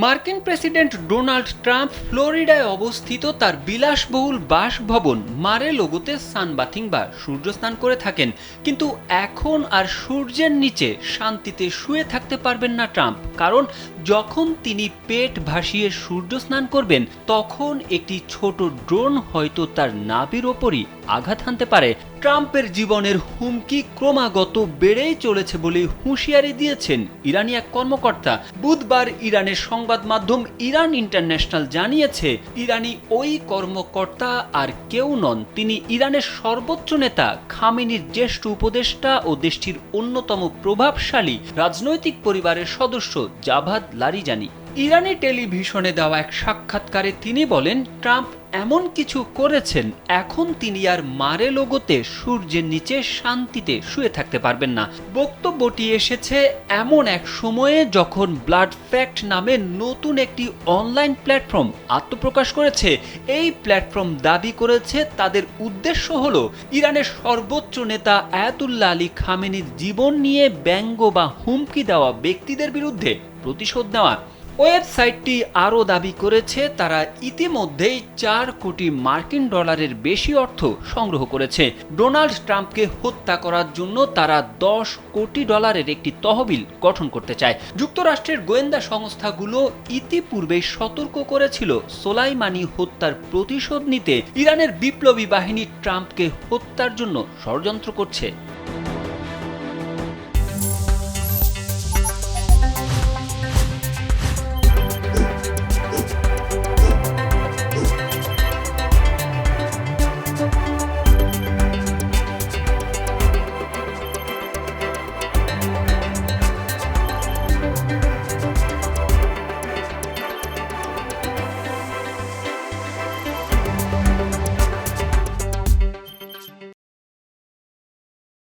মার্কিন president Donald Trump ফ্লোরিডায় অবস্থিত তার বিলাসবহুল বাসভবন মারে লোগোতে সানবাথিং বা সূর্যস্নান করে থাকেন, কিন্তু এখন আর সূর্যের নিচে শান্তিতে শুয়ে থাকতে পারবেন না ট্রাম্প। কারণ যখন তিনি পেট ভাসিয়ে সূর্যস্নান করবেন, তখন একটি ছোট ড্রোন হয়তো তার নাভির ওপরই আঘাত হানতে পারে। ট্রাম্পের জীবনের হুমকি ক্রমাগত বেড়েই চলেছে বলে হুঁশিয়ারি দিয়েছেন ইরানি এক কর্মকর্তা। বুধবার ইরানের সংবাদ মাধ্যম ইরান ইন্টারন্যাশনাল জানিয়েছে, ইরানি ওই কর্মকর্তা আর কেউ নন, তিনি ইরানের সর্বোচ্চ নেতা খামেনির জ্যেষ্ঠ উপদেষ্টা ও দেশটির অন্যতম প্রভাবশালী রাজনৈতিক পরিবারের সদস্য জাভাদ লারিজানি। ইরানি টেলিভিশনে দেওয়া এক সাক্ষাৎকারে তিনি বলেন, ট্রাম্প এমন কিছু করেছেন, এখন তিনি আর মারে লোগোতে সূর্যের নিচে শান্তিতে শুয়ে থাকতে পারবেন না। বক্তব্যটি এসেছে এমন এক সময়ে যখন ব্লাড ফ্যাক্ট নামে নতুন একটি অনলাইন প্ল্যাটফর্ম আত্মপ্রকাশ করেছে। এই প্ল্যাটফর্ম দাবি করেছে তাদের উদ্দেশ্য হলো ইরানের সর্বোচ্চ নেতা আয়াতুল্লাহ আলী খামেনির জীবন নিয়ে ব্যঙ্গ বা হুমকি দেওয়া ব্যক্তিদের বিরুদ্ধে প্রতিশোধ নেওয়া। ওয়েবসাইটটি আরও দাবি করেছে তারা ইতিমধ্যেই 4 কোটি মার্কিন ডলারের বেশি অর্থ সংগ্রহ করেছে। ডোনাল্ড ট্রাম্পকে হত্যা করার জন্য তারা 10 কোটি ডলারের একটি তহবিল গঠন করতে চায়। যুক্তরাষ্ট্রের গোয়েন্দা সংস্থাগুলো ইতিপূর্বেই সতর্ক করেছিল সোলাইমানি হত্যার প্রতিশোধ নিতে ইরানের বিপ্লবী বাহিনী ট্রাম্পকে হত্যার জন্য ষড়যন্ত্র করছে।